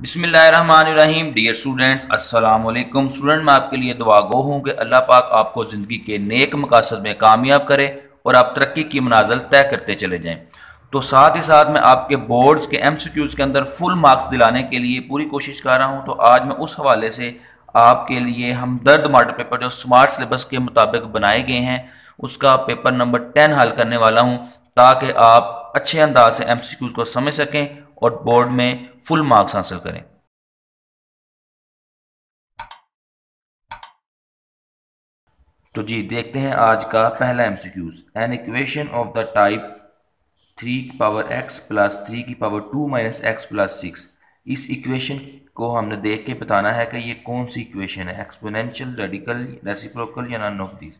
बिस्मिल्लाहिर्रहमानिर्रहीम। Dear students, अस्सलाम वालेकुम। स्टूडेंट, मैं आपके लिए दुआ गो हूँ कि अल्लाह पाक आपको ज़िंदगी के नेक मकासद में कामयाब करे और आप तरक्की की मनाजिल तय करते चले जाएं। तो साथ ही साथ मैं आपके बोर्ड्स के MCQs के अंदर फुल मार्क्स दिलाने के लिए पूरी कोशिश कर रहा हूँ। तो आज मैं उस हवाले से आपके लिए हमदर्द मॉडल पेपर जो स्मार्ट सिलेबस के मुताबिक बनाए गए हैं उसका पेपर नंबर 10 हल करने वाला हूँ, ताकि आप अच्छे अंदाज से MCQs को समझ सकें और बोर्ड में फुल मार्क्स हासिल करें। तो जी देखते हैं आज का पहला MCQs। An equation of the type 3 की पावर x प्लस 3 की पावर 2 माइनस एक्स प्लस 6। इस इक्वेशन को हमने देख के बताना है कि ये कौन सी इक्वेशन है, एक्सपोनेंशियल, रेडिकल, रेसिप्रोकल या नन ऑफ दीज।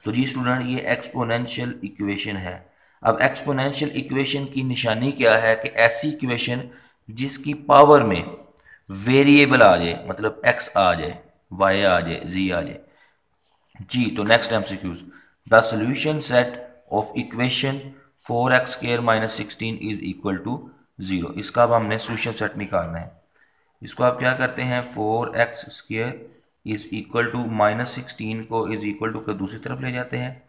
तो जी स्टूडेंट, ये एक्सपोनेंशियल इक्वेशन है। अब एक्सपोनेंशियल इक्वेशन की निशानी क्या है कि ऐसी इक्वेशन जिसकी पावर में वेरिएबल आ जाए, मतलब x आ जाए, y आ जाए, z आ जाए। जी तो next MCQs। The solution set of equation 4x² minus 16 is equal to 0। इसका अब हमने सोल्यूशन सेट निकालना है। इसको आप क्या करते हैं, 4x² is equal to minus 16 को इज इक्वल टू कर दूसरी तरफ ले जाते हैं,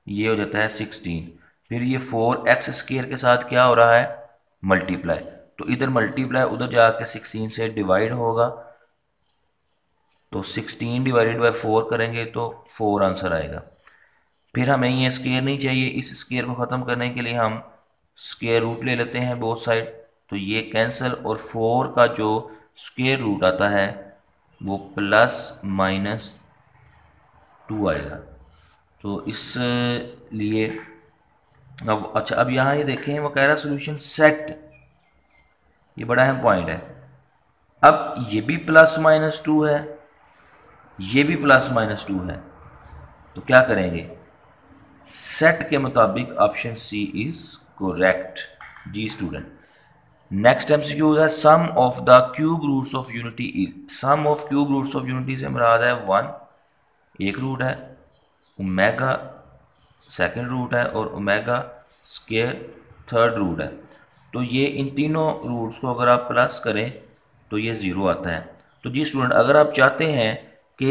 ये हो जाता है 16। फिर ये 4x² के साथ क्या हो रहा है, मल्टीप्लाई। तो इधर मल्टीप्लाई, उधर जाके 16 से डिवाइड होगा। तो 16 डिवाइडेड बाई 4 करेंगे तो 4 आंसर आएगा। फिर हमें ये स्केयर नहीं चाहिए, इस स्केयर को ख़त्म करने के लिए हम स्केयर रूट ले लेते हैं बोथ साइड। तो ये कैंसिल, और 4 का जो स्केयर रूट आता है वो प्लस माइनस 2 आएगा। तो इस लिए अब अच्छा, अब यहाँ ये देखें, वो कह रहा है सोल्यूशन सेट, ये बड़ा अहम पॉइंट है। अब ये भी प्लस माइनस 2 है, ये भी प्लस माइनस 2 है, तो क्या करेंगे, सेट के मुताबिक ऑप्शन सी इज करेक्ट। जी स्टूडेंट, नेक्स्ट MCQ है sum of the cube roots of unity is. Sum of cube roots of unity से मुराद है 1 एक रूट है, ओमेगा सेकंड रूट है, और ओमेगा स्क्वायर थर्ड रूट है। तो ये इन तीनों रूट्स को अगर आप प्लस करें तो ये ज़ीरो आता है। तो जी स्टूडेंट, अगर आप चाहते हैं कि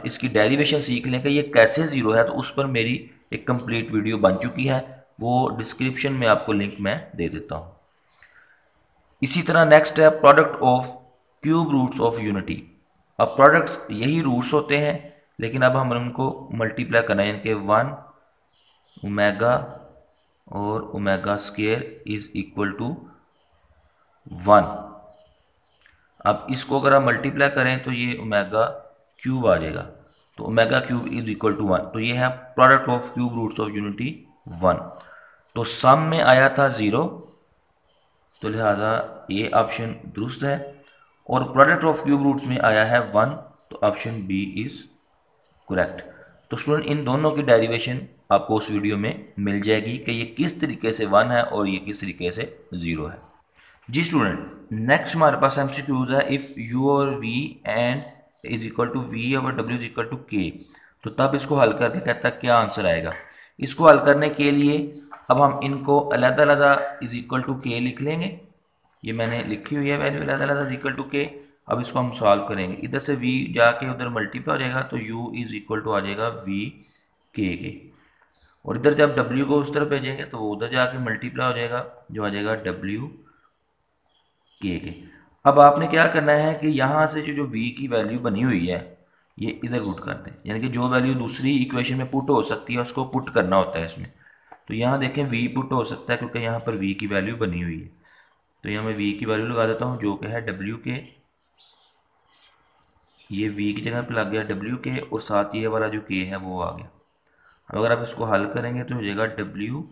इसकी डेरिवेशन सीख लें कि ये कैसे ज़ीरो है, तो उस पर मेरी एक कंप्लीट वीडियो बन चुकी है, वो डिस्क्रिप्शन में आपको लिंक मैं दे देता हूँ। इसी तरह नेक्स्ट है product of cube roots of unity. अब प्रोडक्ट्स यही रूट्स होते हैं, लेकिन अब हम उनको मल्टीप्लाई करना है, यानी कि 1 ओमेगा और omega square is equal to 1। अब इसको अगर आप मल्टीप्लाई करें तो ये ओमेगा क्यूब आ जाएगा। तो omega cube is equal to 1। तो ये है product of cube roots of unity 1। तो सम में आया था 0, तो लिहाजा ये ऑप्शन दुरुस्त है। और प्रोडक्ट ऑफ क्यूब रूट्स में आया है 1, तो ऑप्शन बी इज करेक्ट। तो स्टूडेंट, इन दोनों की डेरिवेशन आपको उस वीडियो में मिल जाएगी कि ये किस तरीके से 1 है और ये किस तरीके से 0 है। जी स्टूडेंट, नेक्स्ट हमारे पास MCQs है, इफ़ u और v and is equal to v और w is equal to k। तो तब इसको हल करके कहता है क्या आंसर आएगा। इसको हल करने के लिए अब हम इनको अलग-अलग इज इक्वल टू k लिख लेंगे। ये मैंने लिखी हुई है वैल्यू अलग-अलग इज इक्वल टू k। अब इसको हम सॉल्व करेंगे, इधर से v जाके उधर मल्टीप्लाई हो जाएगा, तो u इज इक्वल टू आ जाएगा v k के। और इधर जब w को उस तरफ भेजेंगे तो वो उधर जाके मल्टीप्लाई हो जाएगा, जो आ जाएगा w के। अब आपने क्या करना है कि यहाँ से जो v की वैल्यू बनी हुई है ये इधर पुट कर दें, यानी कि जो वैल्यू दूसरी इक्वेशन में पुट हो सकती है उसको पुट करना होता है इसमें। तो यहाँ देखें v पुट हो सकता है क्योंकि यहाँ पर v की वैल्यू बनी हुई है। तो यहाँ मैं v की वैल्यू लगा देता हूँ जो कि है w के। ये v की जगह पर लग गया w के, और साथ ये वाला जो k है वो आ गया। अब अगर आप इसको हल करेंगे तो हो जाएगा w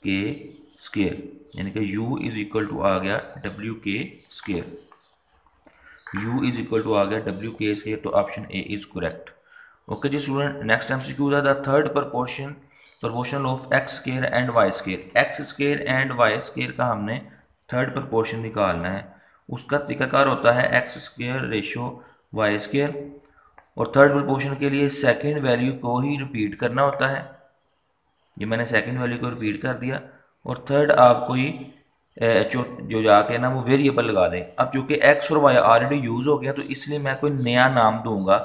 के स्क्वायर, यानी कि u इज इक्वल टू आ गया w के square. u is equal to आ गया w के स्क्वायर। तो option A is correct. Okay जी स्टूडेंट, नेक्स्ट MCQ है the third proportion of x square and y square. x square and y square का हमने थर्ड प्रपोर्शन निकालना है। उसका तरीकाकार होता है x square ratio y square, और थर्ड प्रपोर्शन के लिए सेकेंड वैल्यू को ही रिपीट करना होता है। ये मैंने सेकेंड वैल्यू को रिपीट कर दिया, और थर्ड आपको ही जो जाके ना वो वेरिएबल लगा दें। अब चूँकि एक्स और वाई ऑलरेडी यूज़ हो गया तो इसलिए मैं कोई नया नाम दूंगा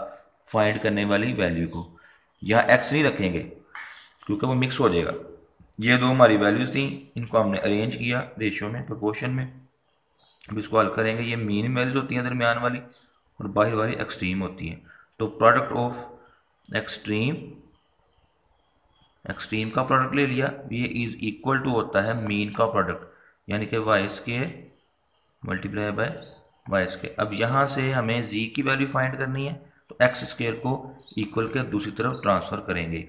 फाइंड करने वाली वैल्यू को। यहाँ एक्स नहीं रखेंगे क्योंकि वो मिक्स हो जाएगा। ये दो हमारी वैल्यूज़ थी, इनको हमने अरेंज किया रेशियो में, प्रोपोर्शन में। अब इसको हल करेंगे। ये मीन वैल्यूज होती हैं दरमियान वाली और बाहर वाली एक्सट्रीम होती हैं। तो प्रोडक्ट ऑफ एक्सट्रीम, एक्सट्रीम का प्रोडक्ट ले लिया, ये इज इक्वल टू होता है मीन का प्रोडक्ट, यानी कि Y square multiply by Y square. अब यहाँ से हमें जी की वैल्यू फाइंड करनी है, तो एक्स स्केयर को इक्वल के दूसरी तरफ ट्रांसफ़र करेंगे।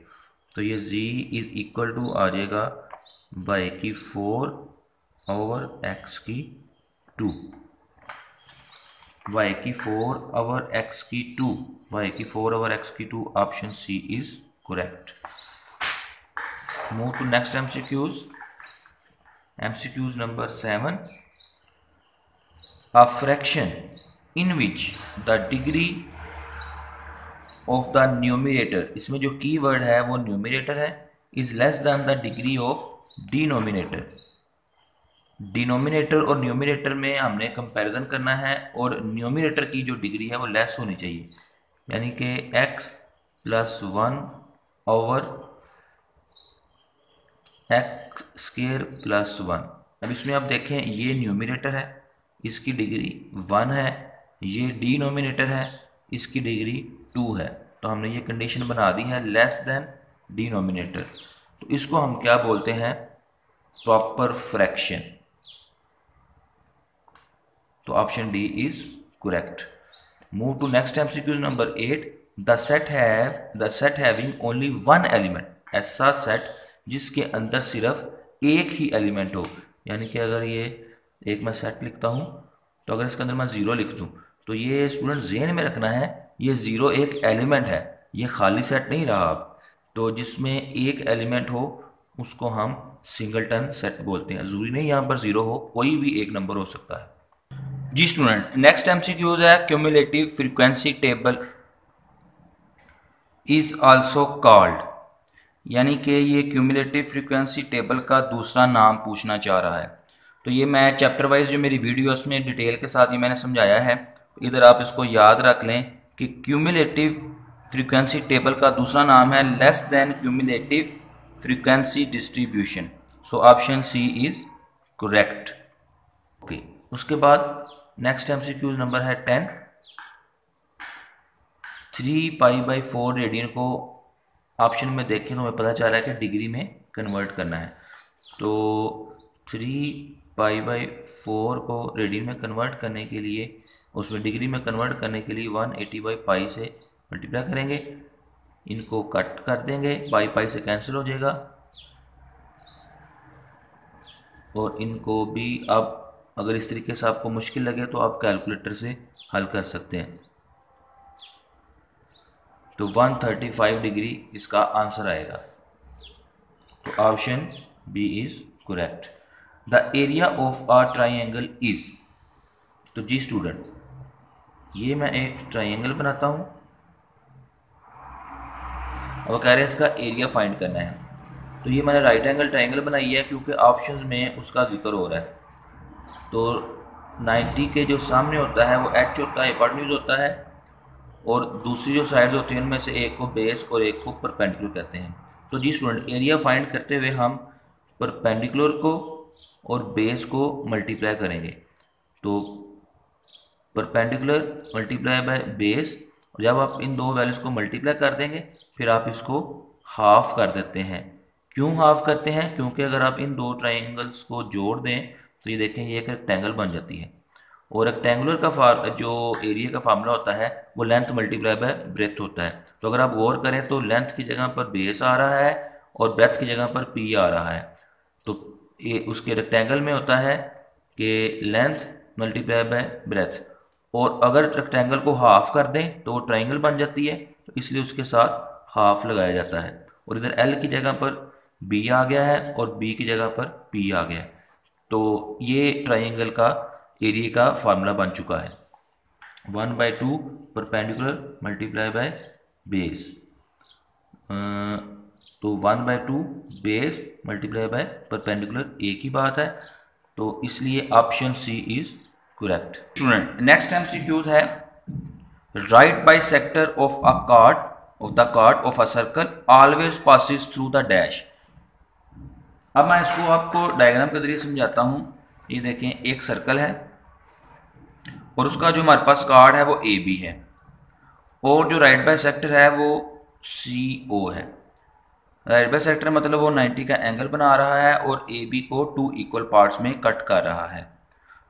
तो ये जी इज इक्वल टू आ जाएगा वाई की 4 ओवर एक्स की 2, वाई की 4 ओवर एक्स की 2, वाई की 4 ओवर एक्स की 2। Option C is correct. Move to next MCQs. MCQs number 7. A fraction in which the degree of the numerator, इसमें जो की वर्ड है वो न्यूमिनेटर है, is less than the degree of denominator. Denominator और numerator में हमने कंपैरिजन करना है और न्यूमिनेटर की जो डिग्री है वो लेस होनी चाहिए, यानी कि x plus 1 over x square plus 1। अब इसमें आप देखें ये न्यूमिनेटर है, इसकी डिग्री 1 है, ये डिनोमिनेटर है, इसकी डिग्री 2 है। तो हमने ये कंडीशन बना दी है लेस देन डिनोमिनेटर। तो इसको हम क्या बोलते हैं, प्रॉपर फ्रैक्शन। तो option D is correct. Move to next MCQ number 8। The set having only one element, ऐसा सेट जिसके अंदर सिर्फ एक ही एलिमेंट हो, यानी कि अगर ये एक मैं सेट लिखता हूँ तो अगर इसके अंदर मैं ज़ीरो लिख दूँ तो ये स्टूडेंट ज़हन में रखना है ये ज़ीरो एक एलिमेंट है, ये खाली सेट नहीं रहा। अब तो जिसमें एक एलिमेंट हो उसको हम सिंगलटन सेट बोलते हैं। ज़रूरी नहीं यहाँ पर ज़ीरो हो, कोई भी एक नंबर हो सकता है। जी स्टूडेंट, नेक्स्ट एमसीक्यूज है cumulative frequency table is also called, यानी कि ये क्यूमुलेटिव फ्रीक्वेंसी टेबल का दूसरा नाम पूछना चाह रहा है। तो ये मैं चैप्टर वाइज जो मेरी वीडियोस में डिटेल के साथ ही मैंने समझाया है, इधर आप इसको याद रख लें कि क्यूमुलेटिव फ्रीक्वेंसी टेबल का दूसरा नाम है less than cumulative frequency distribution. So option C is correct. Okay, उसके बाद नेक्स्ट एमसीक्यू नंबर है 10। 3π/4 रेडियन को ऑप्शन में देखें तो हमें पता चल रहा है कि डिग्री में कन्वर्ट करना है। तो 3π/4 को रेडियन में कन्वर्ट करने के लिए, उसमें डिग्री में कन्वर्ट करने के लिए 180/π से मल्टीप्लाई करेंगे, इनको कट कर देंगे, पाई से कैंसिल हो जाएगा, और इनको भी अब अगर इस तरीके से आपको मुश्किल लगे तो आप कैलकुलेटर से हल कर सकते हैं। तो 135 डिग्री इसका आंसर आएगा। तो option B is correct. The area of a triangle is, तो जी स्टूडेंट ये मैं एक ट्राइंगल बनाता हूँ, अब कह रहे हैं इसका एरिया फाइंड करना है। तो ये मैंने राइट एंगल ट्राइंगल बनाई है क्योंकि ऑप्शंस में उसका जिक्र हो रहा है। तो 90 के जो सामने होता है वो एच होता है, हिपोटेन्यूज होता है, और दूसरी जो साइड्स होती हैं उनमें से एक को बेस और एक को परपेंडिकुलर कहते हैं। तो जी स्टूडेंट एरिया फाइंड करते हुए हम परपेंडिकुलर को और बेस को मल्टीप्लाई करेंगे। तो परपेंडिकुलर मल्टीप्लाई बाय बेस, और जब आप इन दो वैल्यूज़ को मल्टीप्लाई कर देंगे फिर आप इसको हाफ कर देते हैं। क्यों हाफ करते हैं, क्योंकि अगर आप इन दो ट्राइंगल्स को जोड़ दें तो ये देखें ये एक रेक्टेंगल बन जाती है, और रेक्टेंगुलर का जो एरिया का फार्मूला होता है वो लेंथ मल्टीप्लाई बाय ब्रेथ होता है। तो अगर आप गौर करें तो लेंथ की जगह पर बेस आ रहा है और ब्रेथ की जगह पर पी आ रहा है। तो ये उसके रेक्टेंगल में होता है कि लेंथ मल्टीप्लाई बाय ब्रेथ, और अगर रेक्टेंगल को हाफ कर दें तो वो ट्राइंगल बन जाती है, तो इसलिए उसके साथ हाफ लगाया जाता है। और इधर एल की जगह पर बी आ गया है और बी की जगह पर पी आ गया है। तो ये ट्राइंगल का एरिया का फार्मूला बन चुका है, 1/2 परपेंडिकुलर मल्टीप्लाई बाय बेस। तो 1/2 बेस मल्टीप्लाई बाय परपेंडिकुलर एक ही बात है। तो इसलिए option C is correct. Student next MCQs है right bisector of the chord of a circle always passes through the dash. अब मैं इसको आपको डायग्राम के जरिए समझाता हूँ। ये देखें, एक सर्कल है और उसका जो हमारे पास कार्ड है वो ए बी है, और जो राइट बाइसेक्टर है वो सी ओ है। राइट बाइसेक्टर मतलब वो 90 का एंगल बना रहा है और ए बी को 2 इक्वल पार्ट्स में कट कर रहा है।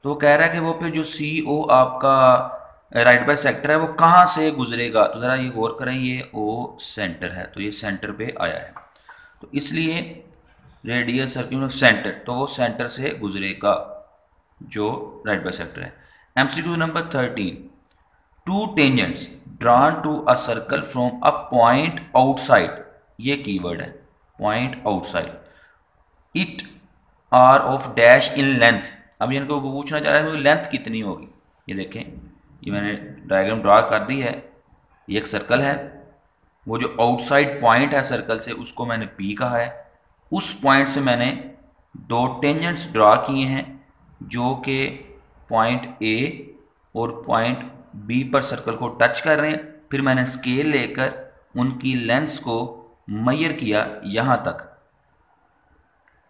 तो वो कह रहा है कि वो फिर जो सी ओ आपका राइट बाइसेक्टर है वो कहाँ से गुजरेगा। तो ज़रा ये गौर करें, ये ओ सेंटर है, तो ये सेंटर पे आया है, तो इसलिए रेडियल सर्किल सेंटर, तो वो सेंटर से गुजरेगा जो राइट बाइसेक्टर है। MCQ number 13, two tangents drawn to a circle from a point outside, ये कीवर्ड है point outside, it are of dash in length. अब ये इनको पूछना चाह रहा है लेंथ कितनी होगी। ये देखें, ये मैंने डायग्राम ड्रा कर दी है। ये एक सर्कल है, वो जो आउटसाइड पॉइंट है सर्कल से उसको मैंने पी कहा है। उस पॉइंट से मैंने दो टेंजेंट्स ड्रा किए हैं जो कि पॉइंट ए और पॉइंट बी पर सर्कल को टच कर रहे हैं। फिर मैंने स्केल लेकर उनकी लेंथ्स को मेजर किया यहाँ तक,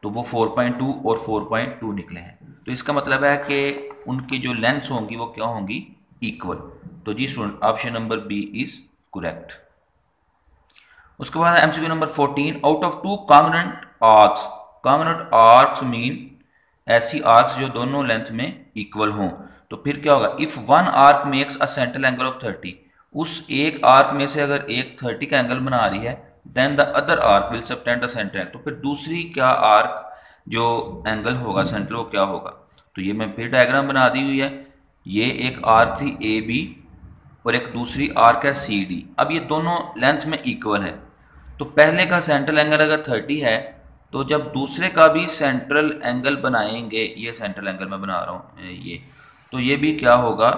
तो वो 4.2 और 4.2 निकले हैं। तो इसका मतलब है कि उनकी जो लेंथ्स होंगी वो क्या होंगी, इक्वल। तो जी student option number B is correct. उसके बाद MCQ number 14, out of two congruent arcs, congruent arcs mean ऐसी आर्क्स जो दोनों लेंथ में इक्वल हों। तो फिर क्या होगा, if one arc makes a central angle of 30, उस एक आर्क में से अगर एक 30 का एंगल बना रही है, then the other arc will subtend the centre angle. तो फिर दूसरी क्या आर्क जो एंगल होगा सेंटर वो क्या होगा। तो ये मैं फिर डायग्राम बना दी हुई है। ये एक आर्क थी ए बी और एक दूसरी आर्क है सी डी। अब ये दोनों लेंथ में इक्वल है, तो पहले का सेंट्रल एंगल अगर 30 है तो जब दूसरे का भी सेंट्रल एंगल बनाएंगे, ये सेंट्रल एंगल मैं बना रहा हूँ ये, तो ये भी क्या होगा,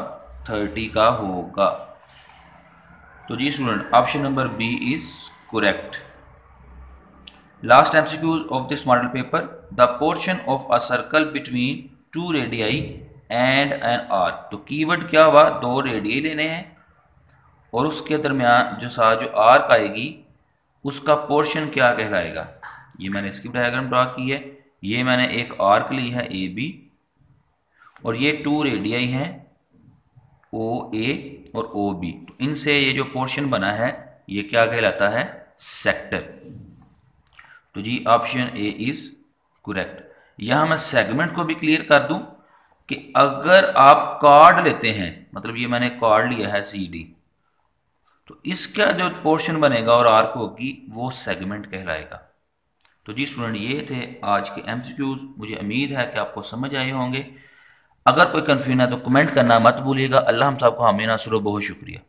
30 का होगा। तो जी student option number B is correct. Last MCQ of this model paper, the portion of a circle between two radii and an arc. तो कीवर्ड क्या हुआ, दो रेडियाई लेने हैं और उसके दरमियान जो जो आर्क आएगी उसका पोर्शन क्या कहलाएगा। ये मैंने इसकी डायग्राम ड्रा की है। ये मैंने एक आर्क ली है ए बी और ये टू रेडियाई हैं ओ ए और ओ बी। तो इनसे ये जो पोर्शन बना है ये क्या कहलाता है, सेक्टर। तो जी ऑप्शन ए इज करेक्ट। यहां मैं सेगमेंट को भी क्लियर कर दूं कि अगर आप कार्ड लेते हैं, मतलब ये मैंने कार्ड लिया है सी डी, तो इसका जो पोर्शन बनेगा और आर्क होगी वो सेगमेंट कहलाएगा। तो जी स्टूडेंट ये थे आज के एमसीक्यूज। मुझे उम्मीद है कि आपको समझ आए होंगे। अगर कोई कन्फ्यूजन है तो कमेंट करना मत भूलिएगा। अल्लाह हम सबको हमें नासुरो, बहुत शुक्रिया।